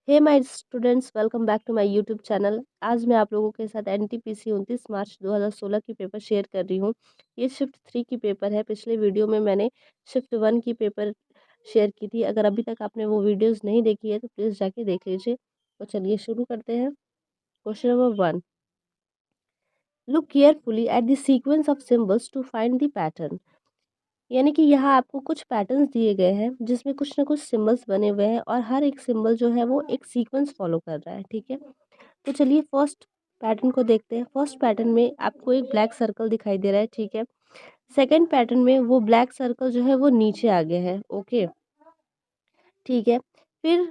Hey my students, welcome back to my YouTube channel. आज मैं आप लोगों के साथ एनटीपीसी 29 मार्च 2016 की पेपर शेयर कर रही हूँ। ये शिफ्ट 3 की पेपर है। पिछले वीडियो में मैंने शिफ्ट 1 की पेपर शेयर की थी। अगर अभी तक आपने वो वीडियोस नहीं देखी है तो प्लीज़ जाके देख लीजिए। तो चलिए शुरू करते हैं। Question number 1, look carefully at the sequence of symbols to find the pattern. यानी कि यहाँ आपको कुछ पैटर्न्स दिए गए हैं जिसमें कुछ ना कुछ सिंबल्स बने हुए हैं और हर एक सिंबल जो है वो एक सीक्वेंस फॉलो कर रहा है। ठीक है, तो चलिए फर्स्ट पैटर्न को देखते हैं। फर्स्ट पैटर्न में आपको एक ब्लैक सर्कल दिखाई दे रहा है। ठीक है, सेकंड पैटर्न में वो ब्लैक सर्कल जो है वो नीचे आ गया है। ओके, ठीक है। फिर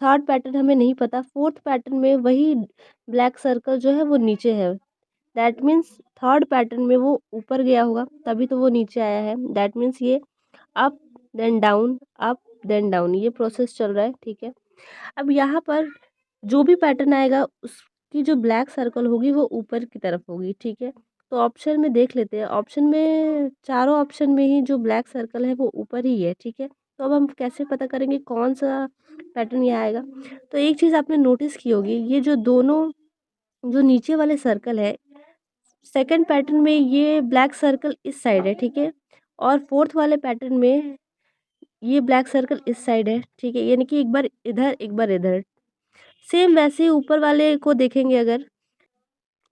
थर्ड पैटर्न हमें नहीं पता। फोर्थ पैटर्न में वही ब्लैक सर्कल जो है वो नीचे है। दैट मीन्स थर्ड पैटर्न में वो ऊपर गया होगा तभी तो वो नीचे आया है। दैट मीन्स ये up then down, up then down, ये प्रोसेस चल रहा है। ठीक है, अब यहाँ पर जो भी पैटर्न आएगा उसकी जो ब्लैक सर्कल होगी वो ऊपर की तरफ होगी। ठीक है, तो ऑप्शन में देख लेते हैं। ऑप्शन में चारों ऑप्शन में ही जो ब्लैक सर्कल है वो ऊपर ही है। ठीक है, तो अब हम कैसे पता करेंगे कौन सा पैटर्न यहाँ आएगा। तो एक चीज़ आपने नोटिस की होगी, ये जो दोनों जो नीचे वाले सर्कल है, सेकंड पैटर्न में ये ब्लैक सर्कल इस साइड है। ठीक है, और फोर्थ वाले पैटर्न में ये ब्लैक सर्कल इस साइड है। ठीक है, यानी कि एक बार इधर एक बार इधर। सेम वैसे ही ऊपर वाले को देखेंगे, अगर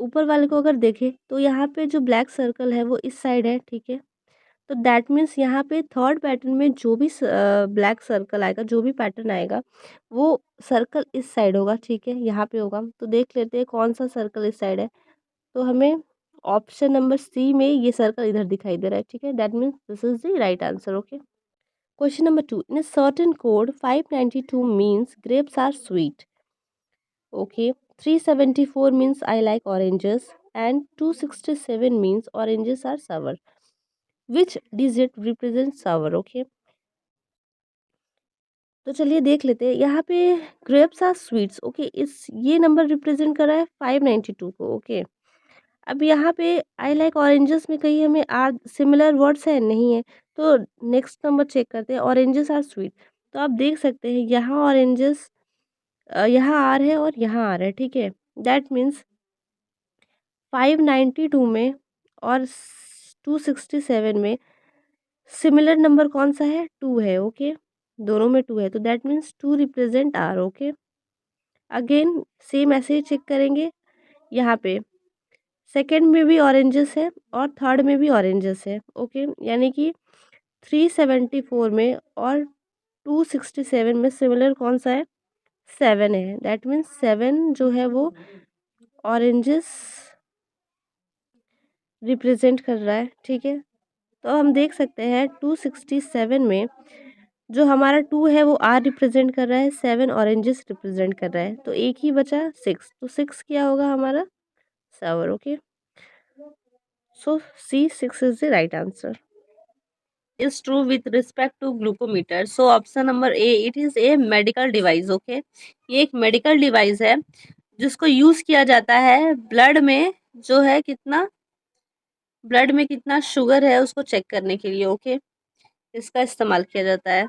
ऊपर वाले को अगर देखें तो यहाँ पे जो ब्लैक सर्कल है वो इस साइड है। ठीक है, तो दैट मीन्स यहाँ पे थर्ड पैटर्न में जो भी ब्लैक सर्कल आएगा, जो भी पैटर्न आएगा वो सर्कल इस साइड होगा। ठीक है, यहाँ पे होगा। तो देख लेते हैं कौन सा सर्कल इस साइड है। तो हमें ऑप्शन नंबर सी में ये सर्कल इधर दिखाई दे रहा है। ठीक है, that means this is the right answer. Okay, question number 2, in a certain code 592 means grapes are sweet. Okay, 374 means I like oranges and 267 means oranges are sour. Which digit represents sour? Okay, तो चलिए देख लेते हैं। यहाँ पे grapes are sweets. Okay, इस ये number represent कर रहा है 592 को। ओके, अब यहाँ पे आई लाइक ऑरेंजेस में कहीं हमें आर सिमिलर वर्ड्स है नहीं है। तो नेक्स्ट नंबर चेक करते हैं, ऑरेंजेस आर स्वीट। तो आप देख सकते हैं यहाँ ऑरेंजेस, यहाँ आर है और यहाँ आर है। ठीक है, दैट मीन्स 592 में और 267 में सिमिलर नंबर कौन सा है? 2 है। ओके, दोनों में 2 है तो that means 2 represent are. Okay, again same ऐसे ही चेक करेंगे। यहाँ पे सेकंड में भी ऑरेंजेस है और थर्ड में भी ऑरेंजेस है। ओके, यानी कि 374 में और 267 में सिमिलर कौन सा है? 7 है। दैट मीन्स 7 जो है वो ऑरेंजेस रिप्रेजेंट कर रहा है। ठीक है, तो हम देख सकते हैं 267 में जो हमारा 2 है वो आर रिप्रेजेंट कर रहा है, 7 ऑरेंजेस रिप्रेजेंट कर रहा है। तो एक ही बचा 6, तो 6 क्या होगा हमारा? सावर। Okay, so C 6 is the right answer is true with respect to glucometer. So option number A, it is a medical device. Okay, ये एक मेडिकल डिवाइस है जिसको यूज किया जाता है ब्लड में, जो है कितना ब्लड में कितना शुगर है उसको चेक करने के लिए। ओके, इसका इस्तेमाल किया जाता है।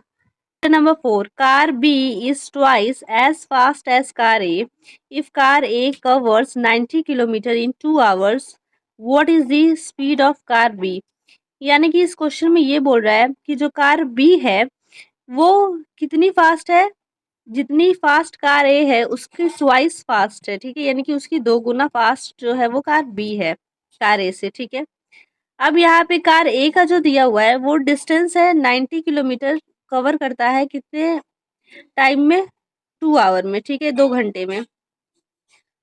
Number 4, car B is twice as fast as car A if car A covers 90 kilometre in 2 hours, what is the speed of car B. यानी कि इस क्वेश्चन में ये बोल रहा है कि जो कार बी है वो कितनी फास्ट है, जितनी फास्ट कार ए है उसकी ट्वाइस फास्ट है। ठीक है, यानी कि उसकी 2 गुना फास्ट जो है वो कार बी है कार ए से। ठीक है, अब यहाँ पे कार ए का जो दिया हुआ है वो डिस्टेंस है 90 किलोमीटर, कवर करता है कितने टाइम में? 2 आवर में। ठीक है, 2 घंटे में।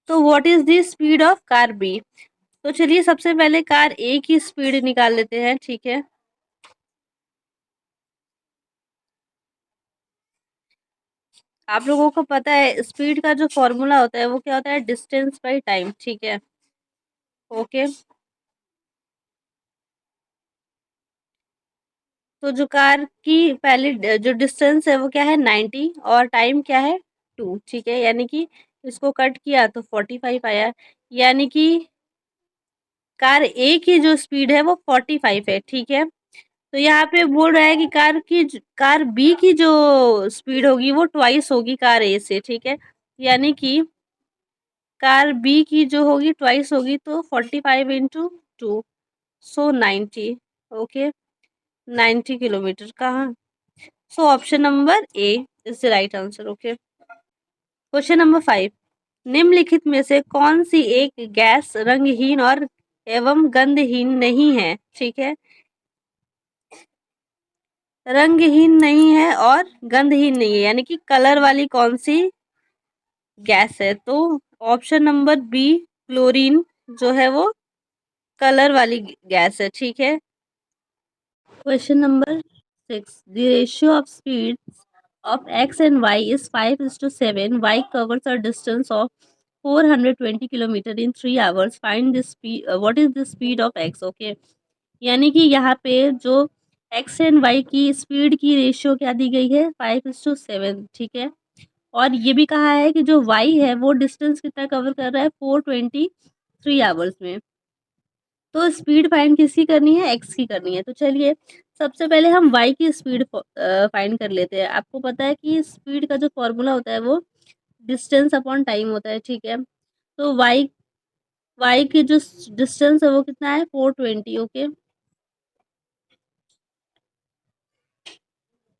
तो what is the speed of car B. तो चलिए सबसे पहले कार ए की स्पीड निकाल लेते हैं। ठीक है, आप लोगों को पता है स्पीड का जो फॉर्मूला होता है वो क्या होता है? Distance by time. ठीक है, ओके, तो जो कार की पहली जो डिस्टेंस है वो क्या है? 90 और टाइम क्या है? 2। ठीक है, यानी कि इसको कट किया तो 45 आया, यानी कि कार ए की जो स्पीड है वो 45 है। ठीक है, तो यहाँ पे बोल रहा है कि कार बी की जो स्पीड होगी वो ट्वाइस होगी कार ए से, ठीक है। यानी कि कार बी की जो होगी ट्वाइस होगी, तो 45 × 2, सो 90। ओके, 90 किलोमीटर कहाँ। सो option number A is the right answer. Okay, question number 5, निम्नलिखित में से कौन सी एक गैस रंगहीन और एवं गंधहीन नहीं है, ठीक है। रंगहीन नहीं है और गंधहीन नहीं है, यानी कि कलर वाली कौन सी गैस है। तो ऑप्शन नंबर बी क्लोरीन जो है वो कलर वाली गैस है, ठीक है। Question number 6, the ratio of speeds of x and y is 5:7. Y covers a distance of 420 kilometer in 3 hours. Find the speed. What is the speed of x? Okay. यानी कि यहाँ पे जो x and y की speed की ratio क्या दी गई है, 5:7, ठीक है। और ये भी कहा है कि जो y है वो डिस्टेंस कितना कवर कर रहा है, 423 आवर्स में। तो स्पीड फाइंड किसकी करनी है, x की करनी है। तो चलिए सबसे पहले हम y की स्पीड फाइंड कर लेते हैं। आपको पता है कि स्पीड का जो फॉर्मूला होता है वो डिस्टेंस अपॉन टाइम होता है, ठीक है। तो y की जो डिस्टेंस है वो कितना है, 420। Okay,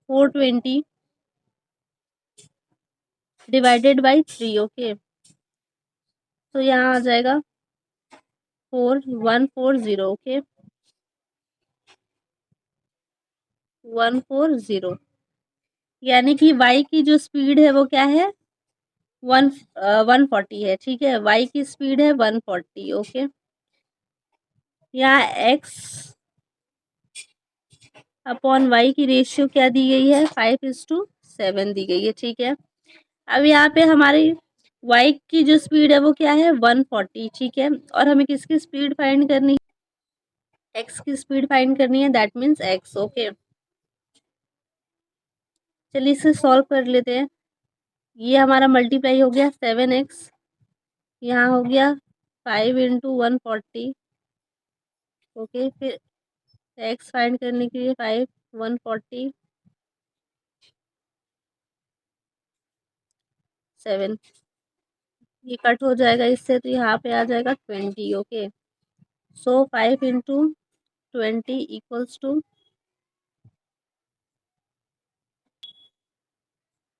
420 divided by 3। ओके, तो यहाँ आ जाएगा 4140। ओके, 140, यानी कि y की जो स्पीड है वो क्या है, 140 है, ठीक है। y की स्पीड है 140। ओके, यहाँ x अपॉन वाई की रेशियो क्या दी गई है, 5:7 दी गई है, ठीक है। अब यहाँ पे हमारी वाई की जो स्पीड है वो क्या है, 140, ठीक है। और हमें किसकी स्पीड फाइंड करनी है, एक्स की स्पीड फाइंड करनी है, दैट मीन्स एक्स। ओके, चलिए इसे सॉल्व कर लेते हैं। ये हमारा मल्टीप्लाई हो गया 7x, यहाँ हो गया 5 × 140। ओके, फिर एक्स फाइंड करने के लिए 140 7, ये कट हो जाएगा इससे, तो यहाँ पे आ जाएगा 20। Okay, so 5 × 20 equals to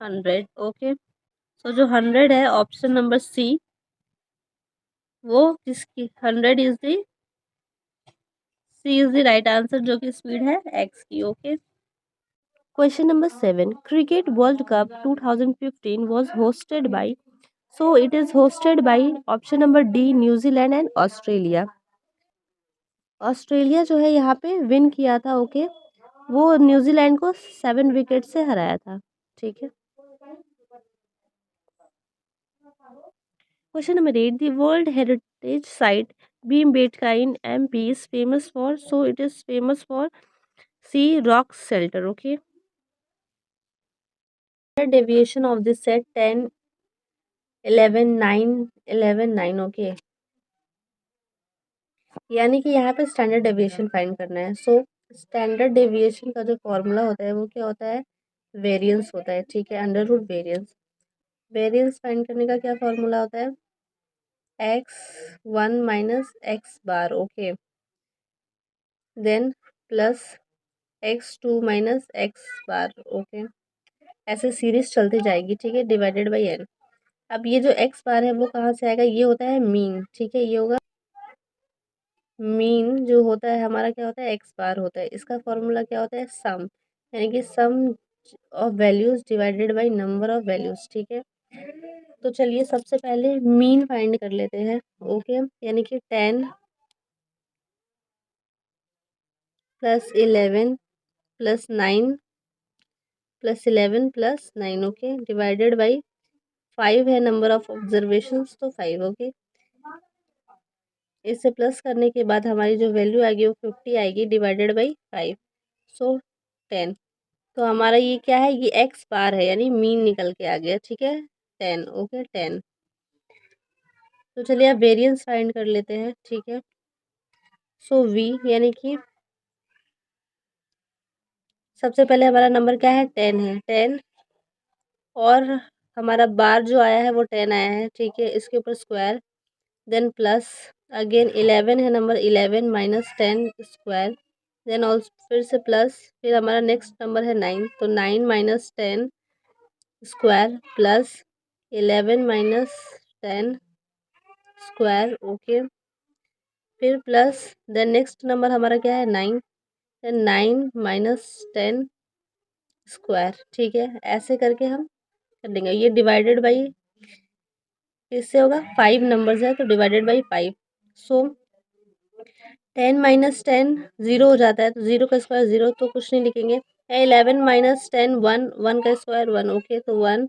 100। Okay, so जो 100 है ऑप्शन नंबर सी, वो किसकी 100 is the C is the right answer, जो कि स्पीड है एक्स की। Okay, question number 7, cricket world cup 2015 was hosted by, so it is hosted by option number D New Zealand and Australia. Australia जो है यहाँ पे विन किया था। ओके, वो न्यूजीलैंड को 7 विकेट से हराया था, ठीक है। Question number 8, the world heritage site Bhimbetka in MP is famous for, so it is famous for C rock shelter. Okay, deviation of this set 10 11 9 11 9। Okay, यानी कि यहाँ पे स्टैंडर्ड डेविएशन फाइंड करना है। सो स्टैंडर्ड डेविएशन का जो formula होता है वो क्या होता है, वेरिएंस होता है, ठीक है, under root variance. Variance find करने का क्या फॉर्मूला होता है, x1 minus X bar. Okay, then plus x2 minus X bar. Okay, ऐसे सीरीज चलती जाएगी, ठीक है, डिवाइडेड बाई n। अब ये जो x बार है वो कहाँ से आएगा, ये होता है मीन, ठीक है। ये होगा मीन, जो होता है हमारा क्या होता है, एक्स बार होता है। इसका फॉर्मूला क्या होता है, सम, यानी कि sum of values divided by number of values, ठीक है। तो चलिए सबसे पहले मीन फाइंड कर लेते हैं। ओके, यानी कि 10 + 11 + 9 + 11 + 9। ओके, डिवाइडेड बाई 5 है नंबर ऑफ ऑब्जर्वेशंस, तो 5। ओके, इसे प्लस करने के बाद हमारी जो वैल्यू आएगी वो 50 आएगी, डिवाइडेड बाई 5, सो 10। तो हमारा ये क्या है, ये एक्स बार है, यानी मीन निकल के आ गया, ठीक है, 10। ओके, 10। तो चलिए अब वेरिएंस फाइंड कर लेते हैं, ठीक है। सो वी, यानी कि सबसे पहले हमारा नंबर क्या है, 10 है, 10 और हमारा बार जो आया है वो 10 आया है, ठीक है। इसके ऊपर स्क्वायर, देन प्लस, अगेन 11 है number, 11 minus 10 square, then also फिर से प्लस, फिर हमारा नेक्स्ट नंबर है 9, तो 9 minus 10 square plus 11 minus 10 square, okay. फिर प्लस, देन नेक्स्ट नंबर हमारा क्या है, 9, देन 9 माइनस 10 स्क्वायर, ठीक है। ऐसे करके हम कर देंगे। ये डिवाइडेड बाई किससे होगा, 5 नंबर्स है तो डिवाइडेड बाई 5। सो 10 माइनस 10 0 हो जाता है, तो 0 का स्क्वायर 0, तो कुछ नहीं लिखेंगे। 11 माइनस 10 1, 1 का स्क्वायर 1, ओके, तो 1।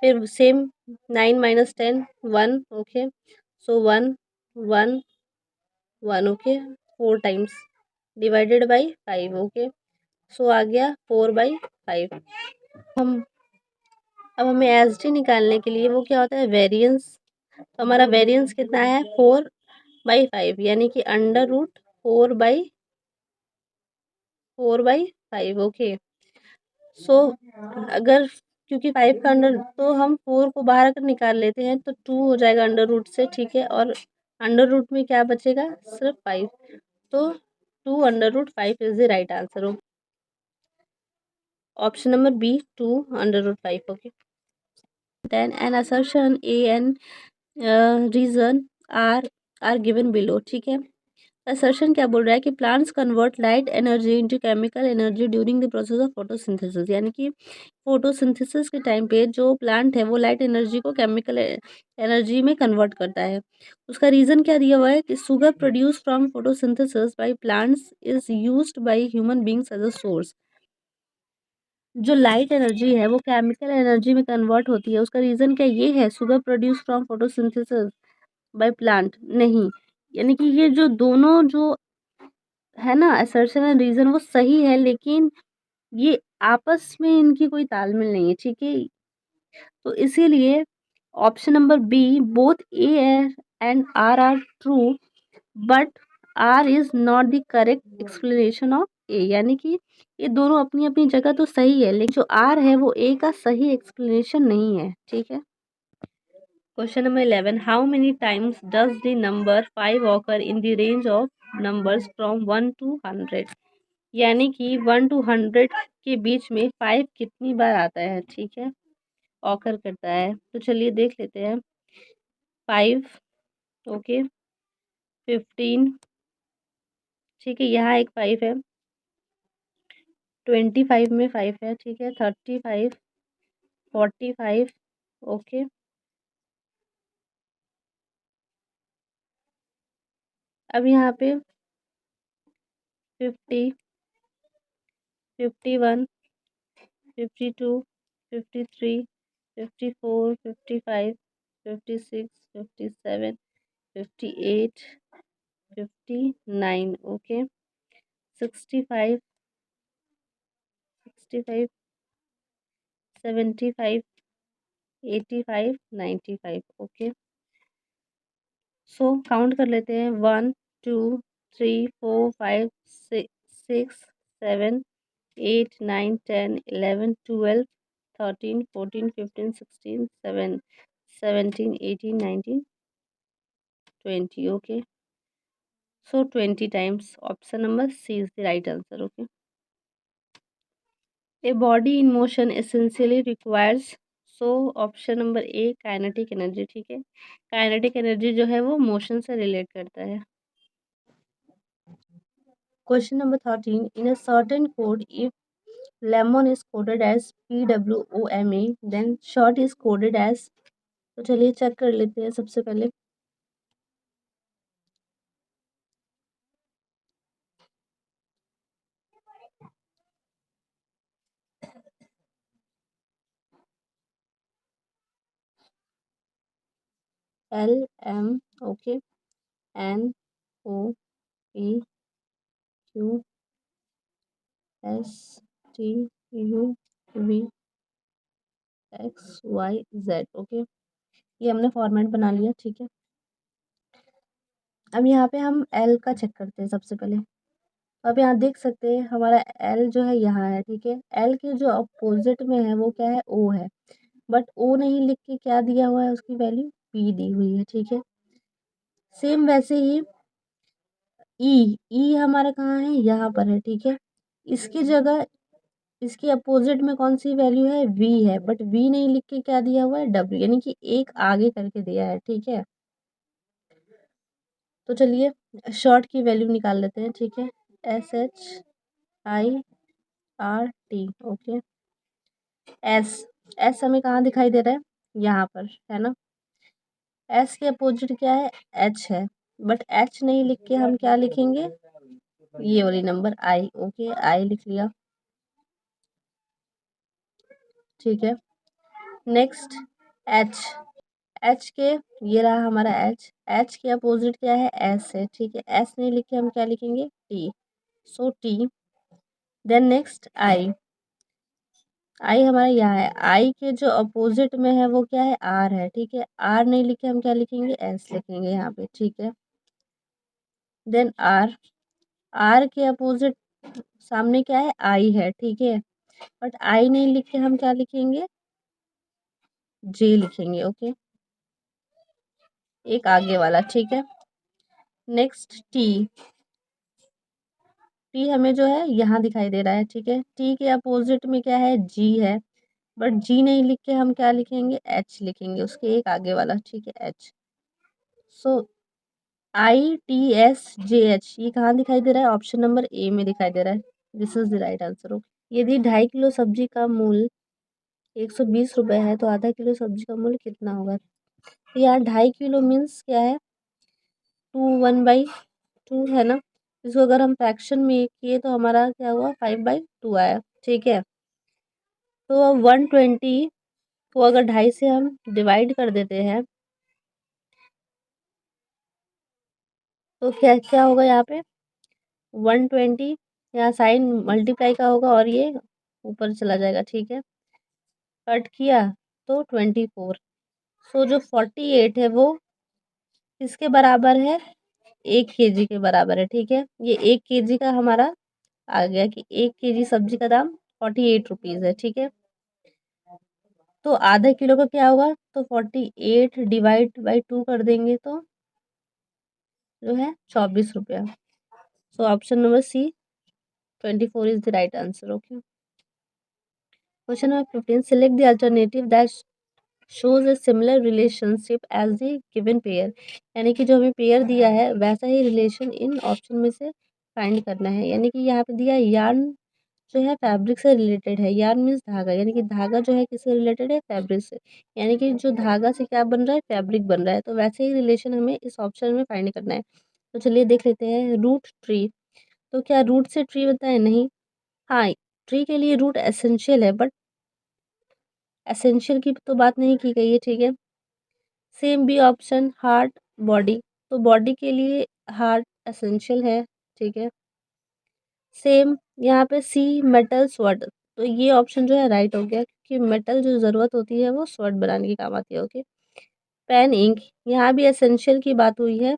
फिर same 9 minus 10 1, okay, so 1 1 1, okay, 4 times divided by 5, okay, so आ गया 4/5। हम अब हमें एस डी निकालने के लिए वो क्या होता है, वेरिएंस। तो हमारा वेरिएंस कितना है, 4/5, यानी कि अंडर रूट 4/5, ओके। सो अगर, क्योंकि 5 का अंडर, तो हम 4 को बाहर अगर निकाल लेते हैं तो 2 हो जाएगा अंडर रूट से, ठीक है। और अंडर रूट में क्या बचेगा, सिर्फ 5, तो 2/5 is the right answer. Option number B, 2/5, okay. Then an assertion A and reason are given below, ठीक है। असर्शन क्या बोल रहा है कि plants convert light energy into chemical energy during the process of photosynthesis, यानी कि फोटोसिंथेसिस के टाइम पे जो प्लांट है वो लाइट एनर्जी को केमिकल एनर्जी में कन्वर्ट करता है। उसका रीज़न क्या दिया हुआ है कि sugar produce from photosynthesis by plants is used by human beings as a source. जो लाइट एनर्जी है वो केमिकल एनर्जी में कन्वर्ट होती है, उसका रीज़न क्या ये है, sugar produce from photosynthesis by plant, नहीं। यानी कि ये जो दोनों जो है ना असर्शन एंड रीज़न वो सही है, लेकिन ये आपस में इनकी कोई तालमेल नहीं है, ठीक है। तो इसीलिए option number B, both A and R are true, but R is not the correct explanation of A, यानी कि ये दोनों अपनी अपनी जगह तो सही है, लेकिन जो आर है वो ए का सही एक्सप्लेनेशन नहीं है, ठीक है। Question number 11, how many times does the number 5 occur in the range of numbers from 1 to 100, यानी कि 1 to 100 के बीच में 5 कितनी बार आता है, ठीक है, ऑकर करता है। तो चलिए देख लेते हैं। 5, ओके, 15, ठीक है, यहाँ एक 5 है, 25 में 5 है, ठीक है, 35, 45, ओके। अब यहाँ पे 50, 51, 52, 53, 54, 55, 56, 57, 58, 59, ओके, 65, 65, 75, 85, 95, ओके। सो काउंट कर लेते हैं, 1 2 3 4 5 6 7 8 9 10 11 12 13 14 15 16 7 17 18 19 20, okay. So 20 times. Option number C is the right answer, okay. A body in motion essentially requires, so option number A kinetic energy, ठीक है। काइनेटिक एनर्जी जो है वो मोशन से रिलेट करता है। Question number 13, in a certain code if lemon is coded as PWOMA then short is coded as, तो चलिए चेक कर लेते हैं सबसे पहले। LM, okay, NOPQSTUVXYZ, okay. ये हमने फॉर्मेट बना लिया, ठीक है। अब यहाँ पे हम एल का चेक करते हैं सबसे पहले। अब यहाँ देख सकते हैं हमारा एल जो है यहाँ है, ठीक है। एल के जो अपोजिट में है वो क्या है, ओ है, बट ओ नहीं लिख के क्या दिया हुआ है, उसकी वैल्यू पी दी हुई है, ठीक है। सेम वैसे ही ई हमारा कहाँ है, यहाँ पर है, ठीक है। इसकी जगह इसके अपोजिट में कौन सी वैल्यू है, वी है, बट वी नहीं लिख के क्या दिया हुआ है, डब्ल्यू, यानी कि एक आगे करके दिया है, ठीक है। तो चलिए शॉर्ट की वैल्यू निकाल लेते हैं, ठीक है। SHIRT, okay. एस एस हमें कहाँ दिखाई दे रहा है, यहाँ पर है ना। एस के अपोजिट क्या है, एच है, बट एच नहीं लिख के हम क्या लिखेंगे, ये वाली नंबर आई, ओके, आई लिख लिया, ठीक है। नेक्स्ट एच, एच के, ये रहा हमारा एच, एच के अपोजिट क्या है, एस है, ठीक है। एस नहीं लिख के हम क्या लिखेंगे, T, so T. Then next I, I हमारा यहाँ है, आई के जो अपोजिट में है वो क्या है, आर है, ठीक है। आर नहीं लिखे हम क्या लिखेंगे, एस लिखेंगे यहाँ पे, ठीक है। देन आर, आर के अपोजिट सामने क्या है, आई है, ठीक है, बट आई नहीं लिख के हम क्या लिखेंगे, जे लिखेंगे, ओके, एक आगे वाला, ठीक है। नेक्स्ट टी, टी हमें जो है यहाँ दिखाई दे रहा है, ठीक है। टी के अपोजिट में क्या है, जी है, बट जी नहीं लिख के हम क्या लिखेंगे, एच लिखेंगे, उसके एक आगे वाला, ठीक है, एच। सो ITSJH, ये कहाँ दिखाई दे रहा है, ऑप्शन नंबर ए में दिखाई दे रहा है, this is the right answer, okay. यदि 2.5 किलो सब्जी का मूल्य 120 रुपये है तो आधा किलो सब्जी का मूल्य कितना होगा। तो यहाँ 2.5 किलो मीन्स क्या है, 2 1/2 है ना। इसको अगर हम फ्रैक्शन में किए तो हमारा क्या हुआ, 5/2 आया, ठीक है। तो अब 120 को अगर 2.5 से हम डिवाइड कर देते हैं तो क्या क्या होगा यहाँ पे, 120, यहाँ साइन मल्टीप्लाई का होगा और ये ऊपर चला जाएगा, ठीक है। कट किया तो 24, सो जो 48 है वो किसके बराबर है, 1 kg के बराबर है, ठीक है। ये 1 kg का हमारा आ गया कि 1 kg सब्जी का दाम 48 रुपीज़ है, ठीक है। तो आधा किलो का क्या होगा, तो 48 डिवाइड बाई 2 कर देंगे तो जो है 24 रुपया। So option number C 24 is the right answer, okay. Question number 15, select the alternative that shows a similar relationship as the given pair, यानी कि जो हमें पेयर दिया है वैसा ही रिलेशन इन ऑप्शन में से फाइंड करना है। यानी कि यहाँ पे दिया है यार्न जो है फैब्रिक से रिलेटेड है, यार्न मीन्स धागा, यानी कि धागा जो है किससे रिलेटेड है, फैब्रिक से, यानी कि जो धागा से क्या बन रहा है, फैब्रिक बन रहा है, तो वैसे ही रिलेशन हमें इस ऑप्शन में फाइंड करना है। तो चलिए देख लेते हैं, रूट ट्री, तो क्या रूट से ट्री बनता है, नहीं। हाँ, ट्री के लिए रूट एसेंशियल है, बट एसेंशियल की तो बात नहीं की गई है, ठीक है। Same B option, heart body, तो बॉडी के लिए हार्ट एसेंशियल है, ठीक है। सेम यहाँ पे सी मेटल स्वॉर्ड, तो ये ऑप्शन जो है राइट हो गया, क्योंकि मेटल जो ज़रूरत होती है वो स्वॉर्ड बनाने के काम आती है, ओके। पेन इंक, यहाँ भी एसेंशियल की बात हुई है,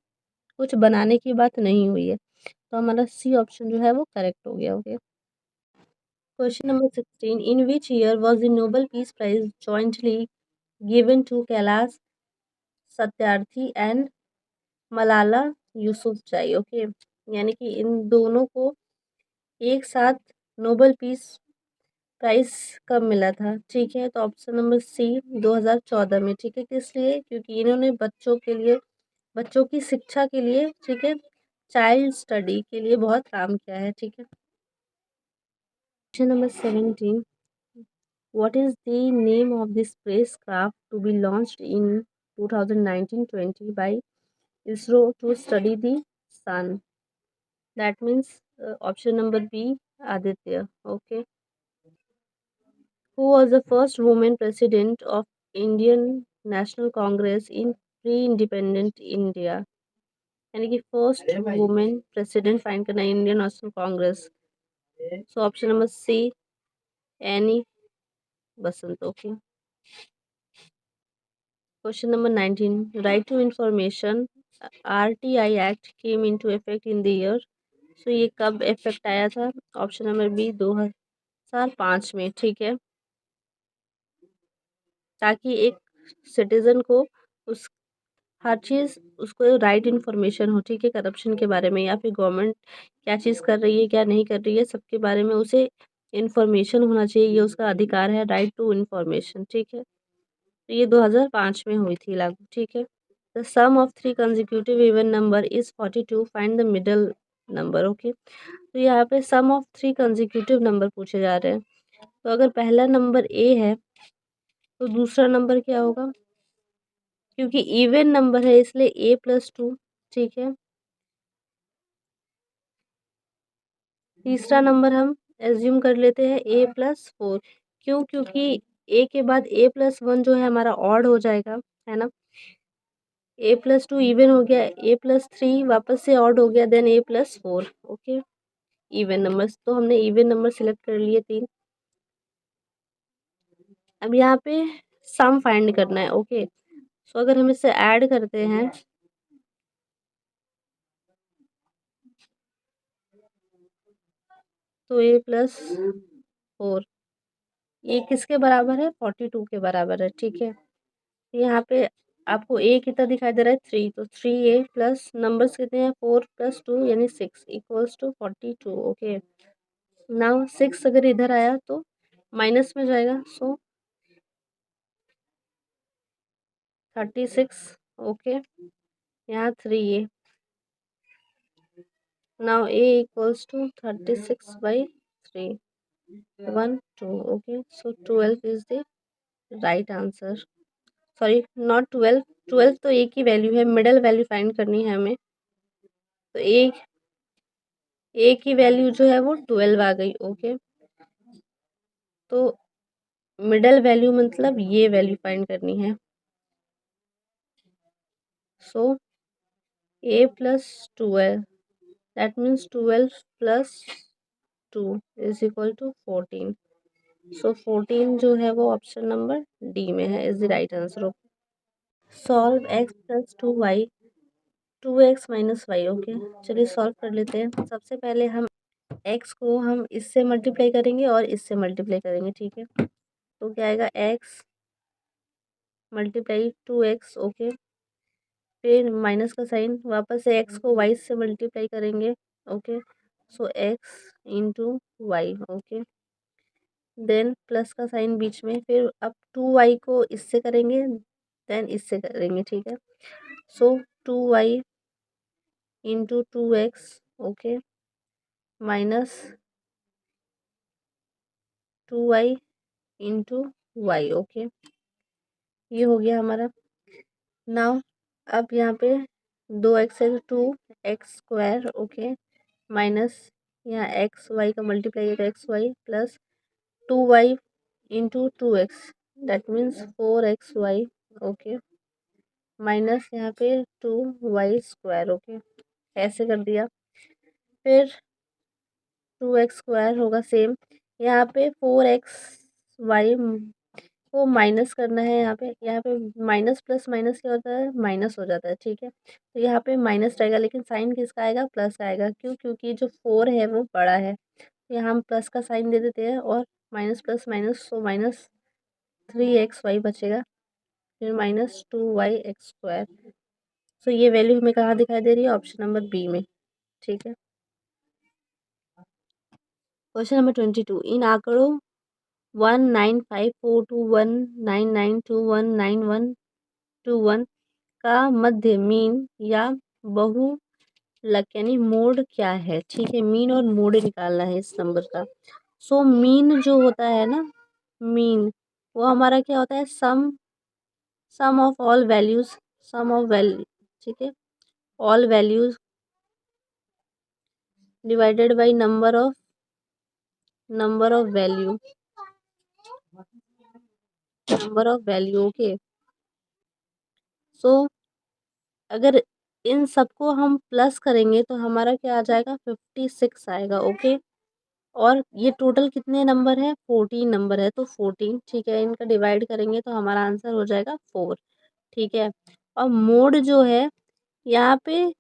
कुछ बनाने की बात नहीं हुई है, तो हमारा सी ऑप्शन जो है वो करेक्ट हो गया, okay. Question number 16, in which year was the nobel peace prize jointly given to Kailash Satyarthi and Malala Yousafzai, okay. यानी कि इन दोनों को एक साथ नोबेल पीस प्राइज कब मिला था, ठीक है। तो ऑप्शन नंबर सी 2014 में, ठीक है। किस लिए, क्योंकि इन्होंने बच्चों के लिए, बच्चों की शिक्षा के लिए, ठीक है, चाइल्ड स्टडी के लिए बहुत काम किया है, ठीक है। Question number 17, what is the name of this spacecraft to be launched in 2019-20 by ISRO to study the sun, that means option number B, Aditya, okay. Who was the first woman president of Indian National Congress in pre-independent India, यानी कि first women president find करना है Indian National Congress, so option number C, Annie Besant, okay. Question number 19, right to information RTI act came into effect in the year so ये कब effect आया था? Option number B 2005 में, ठीक है। ताकि एक सिटीजन को उस हर चीज़ उसको राइट इन्फॉर्मेशन हो, ठीक है, करप्शन के बारे में या फिर गवर्नमेंट क्या चीज़ कर रही है क्या नहीं कर रही है, सबके बारे में उसे इन्फॉर्मेशन होना चाहिए। ये उसका अधिकार है, राइट टू इन्फॉर्मेशन, ठीक है। तो ये 2005 में हुई थी लागू, ठीक है। The sum of three consecutive even number is 42, find the middle number, okay. तो यहाँ पे sum of three consecutive number पूछे जा रहे हैं। तो अगर पहला नंबर ए है तो दूसरा नंबर क्या होगा? क्योंकि इवन नंबर है इसलिए a+2, ठीक है। तीसरा नंबर हम एज्यूम कर लेते हैं a+4। क्यों? क्योंकि a के बाद a+1 जो है हमारा ऑड हो जाएगा, है ना। a+2 इवन हो गया, a+3 वापस से ऑड हो गया, then a+4, okay. Even numbers तो हमने इवन नंबर सिलेक्ट कर लिए 3। अब यहाँ पे सम फाइंड करना है, ओके। सो अगर हम इसे ऐड करते हैं तो a+4 ये किसके बराबर है? 42 के बराबर है, ठीक है। यहाँ पे आपको ए कितना दिखाई दे रहा है? 3, तो 3a प्लस नंबर्स कितने हैं? 4+2 यानी 6 इक्वल्स टू 42, ओके। नाउ 6 अगर इधर आया तो माइनस में जाएगा, सो 36, ओके। यहाँ 3a, now a equals to 36/3, 1 2, okay. So 12 is the right answer. Sorry, not 12, 12 तो ए की वैल्यू है, मिडल वैल्यू फाइंड करनी है हमें। तो ए की वैल्यू जो है वो 12 आ गई, ओके। तो मिडल वैल्यू मतलब ये वैल्यू फाइंड करनी है। So a+12 that means 12 plus 2 is equal to 14। So 14 जो है वो ऑप्शन नंबर डी में है, is the right answer. Solve x+2y 2x-y, okay. चलिए सॉल्व कर लेते हैं। सबसे पहले हम x को हम इससे मल्टीप्लाई करेंगे और इससे मल्टीप्लाई करेंगे, ठीक है। तो क्या आएगा? x multiply 2x, okay. फिर माइनस का साइन, वापस से x को y से मल्टीप्लाई करेंगे, okay. So x into Y, okay. Then plus का साइन बीच में, फिर अब 2y को इससे करेंगे, देन इससे करेंगे, ठीक है। So 2y into 2x, okay, minus 2y into Y, okay. ये हो गया हमारा। नाउ अब यहाँ पे 2x है तो 2x², ओके, माइनस यहाँ एक्स वाई का मल्टीप्लाई है XY plus 2y into 2x that means 4xy, okay, minus यहाँ पे 2y², ओके। ऐसे कर दिया। फिर 2x² होगा सेम, यहाँ पे 4xy को माइनस करना है। यहाँ पे माइनस प्लस माइनस क्या होता है? माइनस हो जाता है, ठीक है। तो यहाँ पे माइनस रहेगा, लेकिन साइन किसका आएगा? प्लस का आएगा। क्यों? क्योंकि जो 4 है वो बड़ा है, तो यहाँ हम प्लस का साइन दे देते हैं और माइनस प्लस माइनस, सो -3xy बचेगा, फिर -2y² सो ये वैल्यू हमें कहाँ दिखाई दे रही है? ऑप्शन नंबर बी में, ठीक है। क्वेश्चन नंबर 22, इन आंकड़ों 195421992119121 का मध्य मीन या बहुलक यानी मोड क्या है? ठीक है, मीन और मोड निकालना है इस नंबर का। सो मीन जो होता है ना, मीन वो हमारा क्या होता है? Sum of all values, sum of value, ठीक है, all values divided by number of value, number of value, okay. So अगर इन सबको हम प्लस करेंगे तो हमारा क्या आ जाएगा? 56 आएगा, ओके। और ये टोटल कितने नंबर है? 14 नंबर है, तो 14, ठीक है, इनका डिवाइड करेंगे तो हमारा आंसर हो जाएगा 4, ठीक है। और मोड जो है यहाँ पे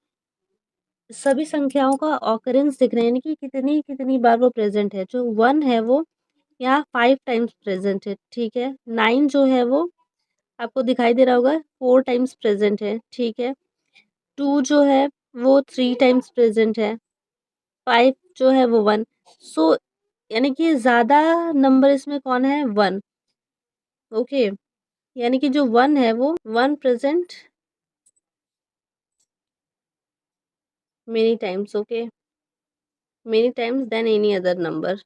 सभी संख्याओं का ऑकरेंस दिख रहे हैं, यानी कि कितनी कितनी बार वो प्रेजेंट है। जो 1 है वो यहाँ 5 टाइम्स प्रेजेंट है, ठीक है। 9 जो है वो आपको दिखाई दे रहा होगा 4 टाइम्स प्रेजेंट है, ठीक है। 2 जो है वो 3 टाइम्स प्रेजेंट है। 5 जो है वो 1। सो यानी कि ज़्यादा नंबर इसमें कौन है? 1। ओके, यानी कि जो 1 है वो 1 present many times, okay, many times then any other number,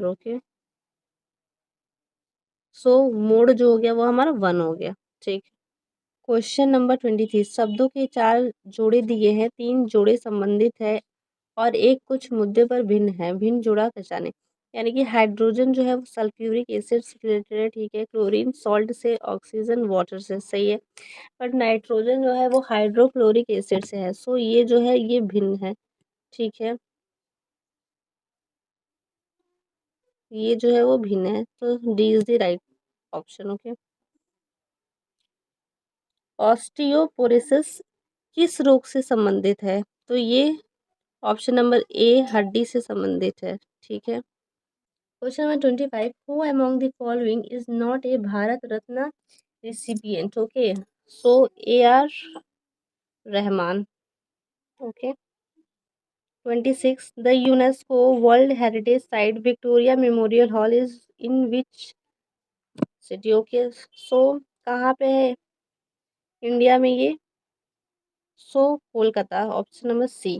okay. So mode जो हो गया वो हमारा 1 हो गया, ठीक। क्वेश्चन नंबर 23, शब्दों के 4 जोड़े दिए हैं, 3 जोड़े संबंधित है और एक कुछ मुद्दे पर भिन्न है, भिन्न जोड़ा पहचाने। यानी कि हाइड्रोजन जो है वो सल्फ्यूरिक एसिड से रिलेटेड है, ठीक है। क्लोरीन सॉल्ट से, ऑक्सीजन वाटर से, सही है। बट नाइट्रोजन जो है वो हाइड्रोक्लोरिक एसिड से है, सो ये जो है ये भिन्न है, ठीक है। ये जो है वो भिन्न है, तो D is the right option, okay. Osteoporosis किस रोग से संबंधित है? तो ये ऑप्शन नंबर ए हड्डी से संबंधित है, ठीक है। Question number 25, who among the following is not a Bharat Ratna recipient, okay. So A R Rahman, okay. 26, the UNESCO world heritage site Victoria Memorial Hall is in which city, okay. So कहाँ पे है India में ये? सो कोलकाता, ऑप्शन नंबर सी।